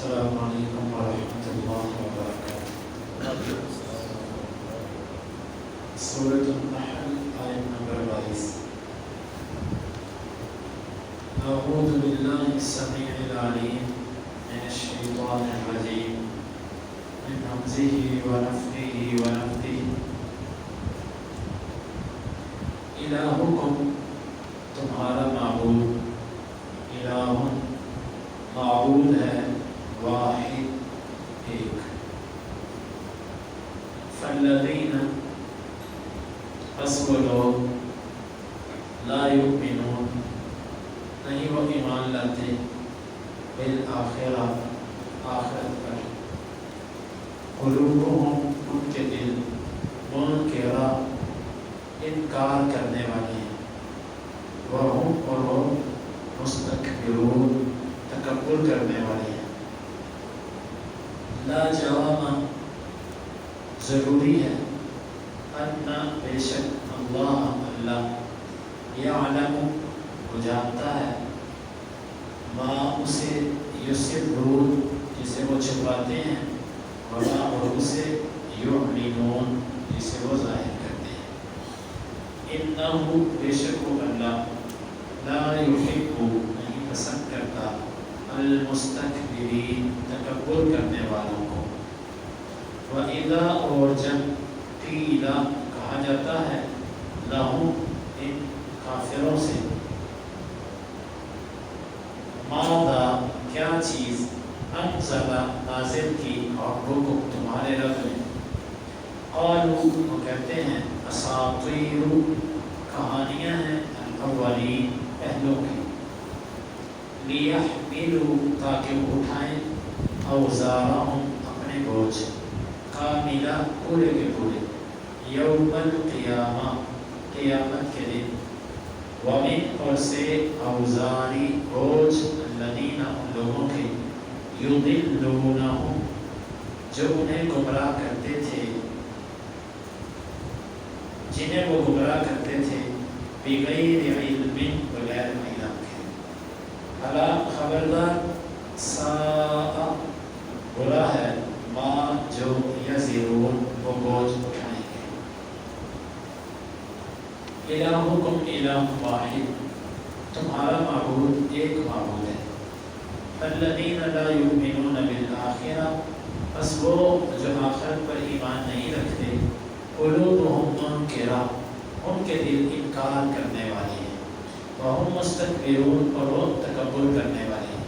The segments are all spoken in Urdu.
السلام علیکم ورحمۃ اللہ وبرکاتہ۔ سورۃ النحل آیت نمبر 22۔ اعوذ باللہ السمیع العلیم من الشیطان الرجیم من ہمزہ ونفخہ ونفثہ۔ الہکم تمہارا معبود، الہ معبود ہے، واحد ایک۔ فالذین پس وہ لوگ، لا یؤمنون نہیں وہ ایمان لاتے، بالآخرہ آخرت پر، قلوبہم ان کے دل، منکرہ انکار کرنے والے ہیں، وہم اور وہ مستکبرون تکبر کرنے والے ہیں۔ لا جرم ضروری ہے، ان بے شک اللہ یعلم وہ جانتا ہے، ما اسے یسرون جسے وہ چھپاتے ہیں، وما اور اسے یعلنون جسے وہ ظاہر کرتے ہیں۔ انہ بے شک وہ اللہ لا یحب نہیں پسند کرتا المستکبرین تکبر کرنے والوں کو۔ وَإِذَا اور جب قیل کہا جاتا ہے لہم ان کافروں سے، ماذا کیا چیز انزل نازل کی ربکم تمہارے رب نے، قالوا وہ کہتے ہیں اساطیر کہانیاں ہیں الاولین پہلوں کی، لیحملوا تاکہ وہ اٹھائیں اوزارہم اپنے بوجھ، کاملہ پورے کے پورے، یوم القیامہ قیامت کے دن، ومن اور سے اوزاری بوجھ الذین ان لوگوں کے، یضلونہم جو انہیں گمراہ کرتے تھے، جنہیں وہ گمراہ کرتے تھے، بغیر علم بغیر علم کے۔ الا خبردار، ساء برا ہے، ما جو یزرون وہ بوجھ اٹھائیں گے۔ الہکم الہ واحد تمہارا معبود ایک معبود ہے۔ الذین لا یؤمنون بالآخرہ پس وہ جو آخرت پر ایمان نہیں رکھتے، قلوبہم منکرہ ان کے دل انکار کرنے والے ہیں، وہم مستکبرون اور وہ تکبر کرنے والے ہیں۔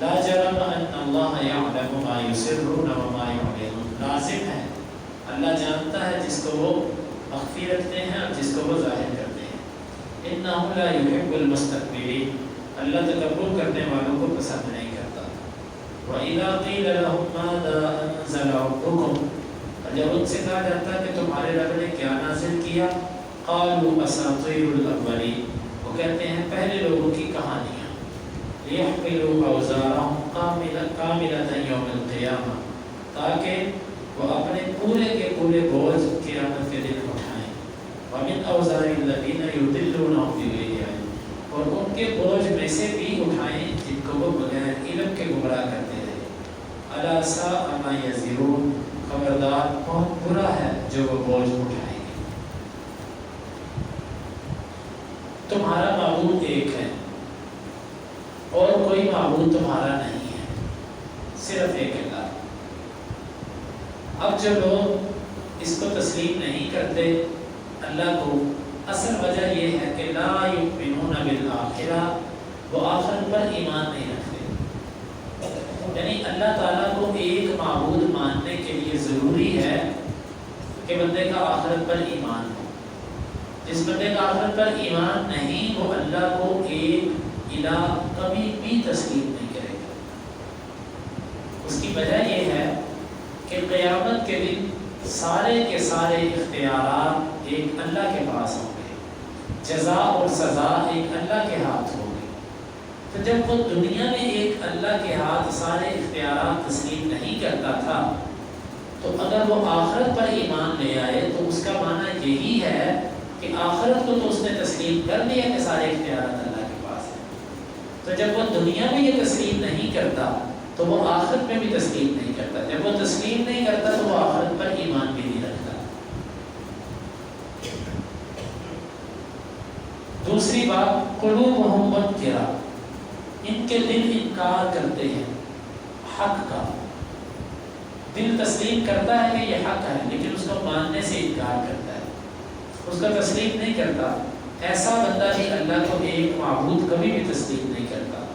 لا جرم ان اللہ یعلم ما یسرون وما یعلنون، لازم ہے اللہ جانتا ہے جس کو وہ مخفی رکھتے ہیں اور جس کو وہ ظاہر کرتے ہیں۔ انہ لا یحب المستکبرین، اللہ تکبر کرنے والوں کو پسند نہیں کرتا۔ وَإِذَا قِيلَ لَهُم مَاذَا أَنزَلَ رَبُّكُمْ جب ان سے کہا جاتا ہے کہ تمہارے رب نے کیا نازل کیا، قالوا اساطیر الاولین وہ کہتے ہیں پہلے لوگوں کی کہانیاں، لیحملوا اوزارہم کاملۃ یوم القیامہ تاکہ وہ اپنے پورے کے پورے بوجھ قیامت کے دن اٹھائیں، ومن اوزار الذین یضلونہم بغیر علم اور ان کے بوجھ میں سے بھی اٹھائیں جن کو وہ بغیر علم کے گمراہ کرتے رہے۔ الا ساء ما یزرون خبردار بہت برا ہے جو وہ بوجھ اٹھائیں گے۔ تمہارا معبود ایک ہے اور کوئی معبود تمہارا نہیں ہے، صرف ایک اللہ۔ اب جو لوگ اس کو تسلیم نہیں کرتے اللہ کو، اصل وجہ یہ ہے کہ لا یؤمنون بالآخرہ وہ آخرت پر ایمان نہیں رکھتے، یعنی اللہ تعالیٰ کو ایک معبود ماننے کے لیے ضروری ہے کہ بندے کا آخرت پر ایمان ہو۔ جس بندے کا آخرت پر ایمان نہیں وہ اللہ کو ایک الہ کبھی بھی تسلیم نہیں کرے گا۔ اس کی وجہ یہ ہے کہ قیامت کے دن سارے کے سارے اختیارات ایک اللہ کے پاس ہوں گے، جزا اور سزا ایک اللہ کے ہاتھ ہوگی۔ تو جب وہ دنیا میں ایک اللہ کے ہاتھ سارے اختیارات تسلیم نہیں کرتا تھا، تو اگر وہ آخرت پر ایمان لے آئے تو اس کا معنی یہی ہے کہ آخرت کو تو اس نے تسلیم کر لیا کہ سارے اختیارات اللہ کے پاس ہیں۔ تو جب وہ دنیا میں یہ تسلیم نہیں کرتا تو وہ آخرت میں بھی تسلیم نہیں کرتا. جب وہ تسلیم نہیں کرتا تو وہ آخرت پر ایمان بھی نہیں رکھتا. دوسری بات قلوبہم منکرہ، ان کے دل انکار کرتے ہیں حق کا. دل تسلیم کرتا ہے کہ یہ حق ہے لیکن اس کو ماننے سے انکار کرتا ہے، اس کا تسلیم نہیں کرتا. ایسا بندہ بھی اللہ کو ایک معبود کبھی بھی تسلیم نہیں کرتا.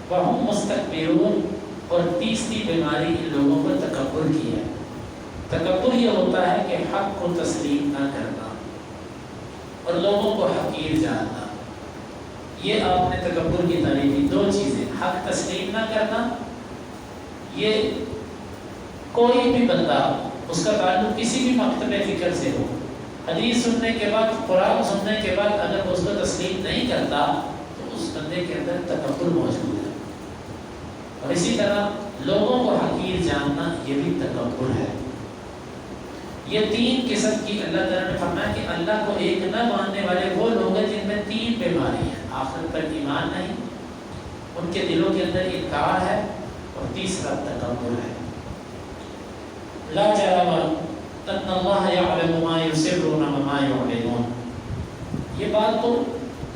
وَهُمْ مُسْتَكْبِرُونَ. اور تیسری بیماری ان لوگوں کو تکبر کی ہے. تکبر یہ ہوتا ہے کہ حق کو تسلیم نہ کرنا اور لوگوں کو حقیر جاننا. یہ آپ نے تکبر کی تعریف کی. دو چیزیں، حق تسلیم نہ کرنا. یہ کوئی بھی بندہ، اس کا تعلق کسی بھی مکتب فکر سے ہو، حدیث سننے کے بعد، قرآن سننے کے بعد اگر اس کو تسلیم نہیں کرتا تو اس بندے کے اندر تکبر موجود ہے. اور اسی طرح لوگوں کو حقیر جاننا یہ بھی تکبر ہے. یہ تین قسم کی اللہ تعالیٰ نے فرمایا کہ اللہ کو ایک نہ ماننے والے وہ لوگ ہیں جن میں تین بیماری ہیں. آخرت پر ایمان نہیں، ان کے دلوں کے اندر انکار ہے، اور تیسرا تکبر ہے. لا جرم ان اللہ یعلم ما یسرون وما یعلنون. یہ بات تو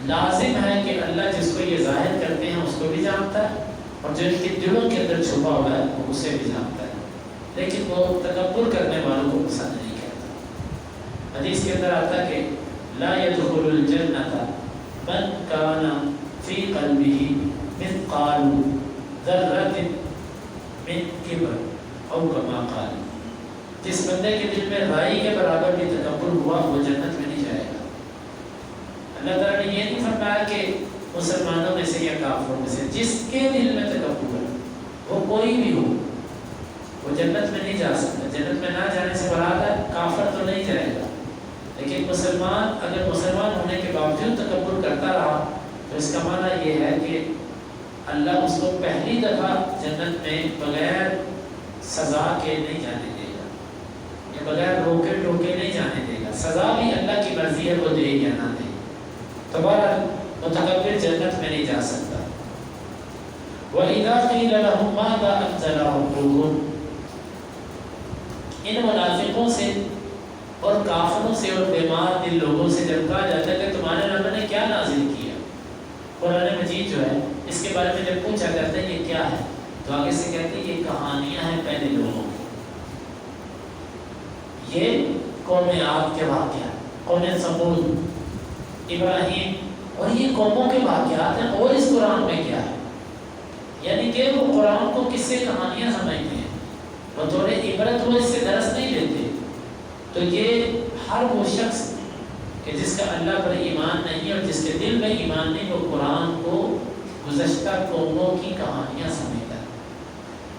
لازم ہے کہ اللہ جس کو یہ ظاہر کرتے ہیں اس کو بھی جانتا ہے، اور جو ان کے دلوں کے اندر چھپا ہوا ہے وہ اسے بھی جانتا ہے. لیکن وہ تکبر کرنے والوں کو پسند نہیں کرتا. حدیث کے اندر آتا ہے کہ لا يدخل الجنة من كان في قلبه مثقال ذرة من كبر او كما قال. جس بندے کے دل میں رائی کے برابر بھی تکبر ہوا وہ جنت میں نہیں جائے گا. اللہ تعالیٰ نے یہ نہیں فرمایا کہ مسلمانوں میں سے یا کافروں میں سے، جس کے دل میں تکبر ہے وہ کوئی بھی ہو وہ جنت میں نہیں جا سکتا. جنت میں نہ جانے سے مراد ہے کافر تو نہیں جائے گا، لیکن مسلمان اگر مسلمان ہونے کے باوجود تکبر کرتا رہا تو اس کا معنی یہ ہے کہ اللہ اس کو پہلی دفعہ جنت میں بغیر سزا کے نہیں جانے دے گا، یا بغیر روکے ٹوکے نہیں جانے دے گا. سزا بھی اللہ کی مرضی ہے، وہ دے یا نہ دے. دوبارہ متکبر جنت میں نہیں جا سکتا. وَإِذَا قِيلَ لَهُمْ مَاذَا أَنزَلَ رَبُّكُمْ. ان منافقوں سے اور کافروں سے اور بیمار دل لوگوں سے جب کہا جاتا ہے کہ تمہارے رب نے کیا نازل کیا، قرآن مجید جو ہے اس کے بارے میں جب پوچھا کرتے ہیں یہ کیا ہے تو آگے سے کہتے ہیں یہ کہانیاں ہیں پہلے لوگوں کی. یہ قوم عاد کے واقعات، قوم ثمود، ابراہیم، اور یہ قوموں کے واقعات ہیں. اور اس قرآن میں کیا ہے؟ یعنی کہ وہ قرآن کو کس سے کہانیاں سمجھتے ہیں، بطور عبرت وہ اس سے درس نہیں لیتے. تو یہ ہر وہ شخص کہ جس کا اللہ پر ایمان نہیں اور جس کے دل میں ایمان نہیں، وہ قرآن کو گزشتہ قوموں کی کہانیاں سمجھتا ہے،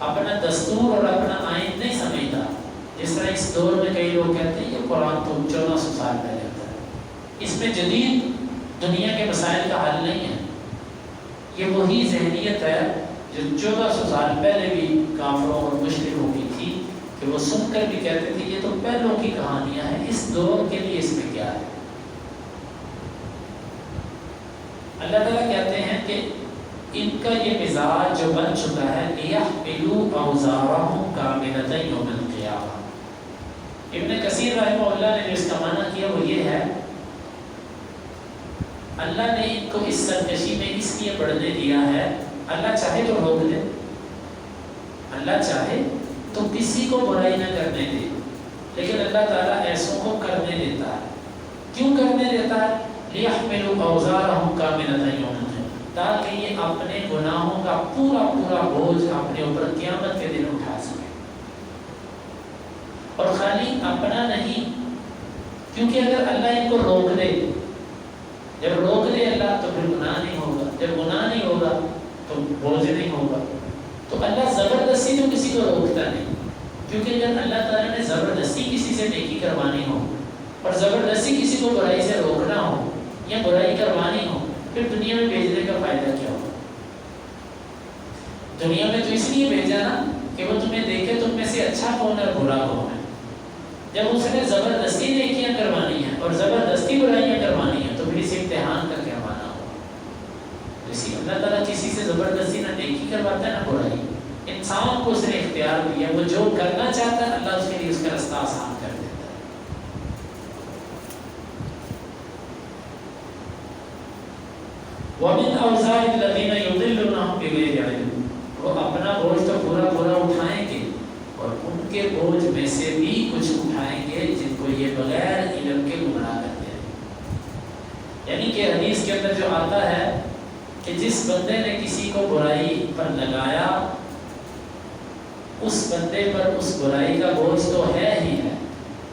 اپنا دستور اور اپنا آئین نہیں سمجھتا. جس طرح اس دور میں کئی لوگ کہتے ہیں یہ قرآن تو 1400 سال پہلے ہوتا ہے، اس میں جدید دنیا کے مسائل کا حل نہیں ہے. یہ وہی ذہنیت ہے جو 1400 سال پہلے بھی کافروں اور مشرکوں کی تھی، کہ وہ سن کر بھی کہتے تھے یہ تو پہلوں کی کہانیاں ہیں، اس دور کے لیے اس میں کیا ہے. اللہ تعالیٰ کہتے ہیں کہ ان کا یہ مزاج جو بن چکا ہے لِيَحْمِلُوا أَوْزَارَهُمْ كَامِلَةً يَوْمَ الْقِيَامَةِ. ابن کثیر رحمہ اللہ نے جو اس کا معنی کیا وہ یہ ہے اللہ نے ان کو اس سرکشی میں اس لیے بڑھنے دیا ہے. اللہ چاہے تو روک دے، اللہ چاہے تو کسی کو برائی نہ کرنے دے، لیکن اللہ تعالیٰ ایسوں کو کرنے دیتا ہے. کیوں کرنے دیتا ہے؟ لِيَحْمِلُوا أَوْزَارَهُمْ كَامِلَةً يَوْمَ الْقِيَامَةِ، تاکہ یہ اپنے گناہوں کا پورا پورا بوجھ اپنے اوپر قیامت کے دن اٹھا سکے. اور خالی اپنا نہیں، کیونکہ اگر اللہ ان کو روک دے، جب روک دے اللہ تو پھر گناہ نہیں ہوگا، جب گناہ نہیں ہوگا تو بوجھ نہیں ہوگا. تو اللہ زبردستی تو کسی کو روکتا نہیں، کیونکہ جب اللہ تعالیٰ نے زبردستی کسی سے نیکی کروانی ہو اور زبردستی کسی کو برائی سے روکنا ہو یا برائی کروانی ہو، پھر دنیا میں بھیجنے کا فائدہ کیا ہوگا؟ دنیا میں تو اس لیے بھیجا نا کہ وہ تمہیں دیکھے تم میں سے اچھا کون ہے اور برا کون ہے. جب اس نے زبردستی نیکیاں کروانی ہیں اور زبردستی برائیاں کروانی ہیں تو پھر اسے امتحان کر کے ہمانا ہوگا. اسی اللہ تعالیٰ کسی سے زبردستی نہ نیکی کرواتا ہے نہ برائی، انسان کو اس نے اختیار دیا، وہ جو کرنا چاہتا ہے اللہ اس کے لیے اس کا راستہ آسان کر دیتا ہے۔ وَمِنْ أَوْزَارِ الَّذِينَ يُضِلُّونَهُمْ بِغَيْرِ عِلْمٍ، وہ اپنا بوجھ تو پورا اٹھائیں گے اور ان کے بوجھ میں سے بھی کچھ اٹھائیں گے جن کو یہ بغیر علم کے گمراہ کرتے ہیں۔ یعنی کہ حدیث کے اندر جو آتا ہے کہ جس بندے نے کسی کو برائی پر لگایا اس بندے پر اس برائی کا بوجھ تو ہے ہی ہے،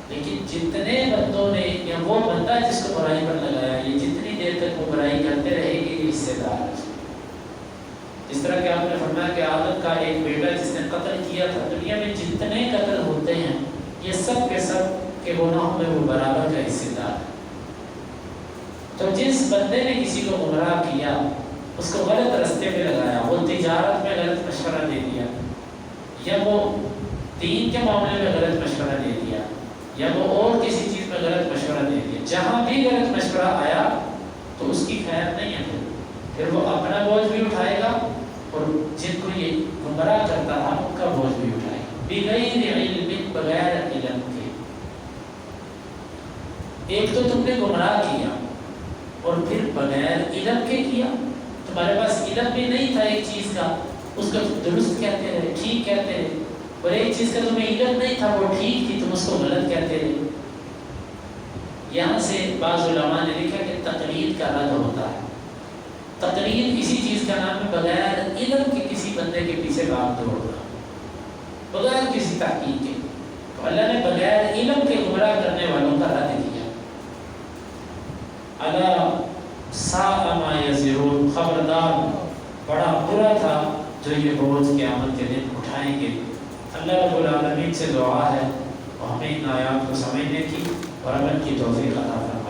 لیکن جتنے بندوں نے یا وہ بندہ جس کو برائی پر لگایا یہ جتنی دیر تک وہ برائی کرتے رہے گی یہ حصے دار ہے۔ جس طرح کہ آپ نے فرمایا کہ آدم کا ایک بیٹا جس نے قتل کیا تھا، دنیا میں جتنے قتل ہوتے ہیں یہ سب کے سب کے گناہوں میں وہ برابر کا حصے دار ہے۔ تو جس بندے نے کسی کو گمراہ کیا، اس کو غلط راستے پہ لگایا، وہ تجارت میں غلط مشورہ دے دیا، یا وہ دین کے معاملے میں غلط مشورہ دے دیا، یا وہ اور کسی چیز میں غلط مشورہ دے دیا، جہاں بھی غلط مشورہ آیا تو اس کی خیر نہیں ہے، پھر وہ اپنا بوجھ بھی اٹھائے گا اور جن کو یہ گمراہ کرتا رہا ان کا بوجھ بھی اٹھائے گا، بغیر علم، بغیر علم کے۔ ایک تو تم نے گمراہ کیا اور پھر بغیر علم کے کیا، تمہارے پاس علم بھی نہیں تھا ایک چیز کا، اس کو درست کہتے رہے، ٹھیک کہتے رہے، اور ایک چیز کا تمہیں علم نہیں تھا وہ ٹھیک تھی، تم اس کو غلط کہتے رہے۔ یہاں سے بعض علماء نے لکھا کہ تقلید کا رد ہوتا ہے۔ تقلید اسی چیز کا نام ہے بغیر علم کے کسی بندے کے پیچھے بھاگ دوڑنا، بغیر کسی تحقیق کے۔ تو اللہ نے بغیر علم کے گمراہ کرنے والوں کا رد کیا۔ الا ساء ما یزرون، خبردار بڑا برا تھا جو یہ بوجھ قیامت کے دن اٹھائیں گے۔ اللہ رب العالمین سے دعا ہے اور ہمیں ان آیات کو سمجھنے کی اور عمل کی توفیق عطا فرمائے۔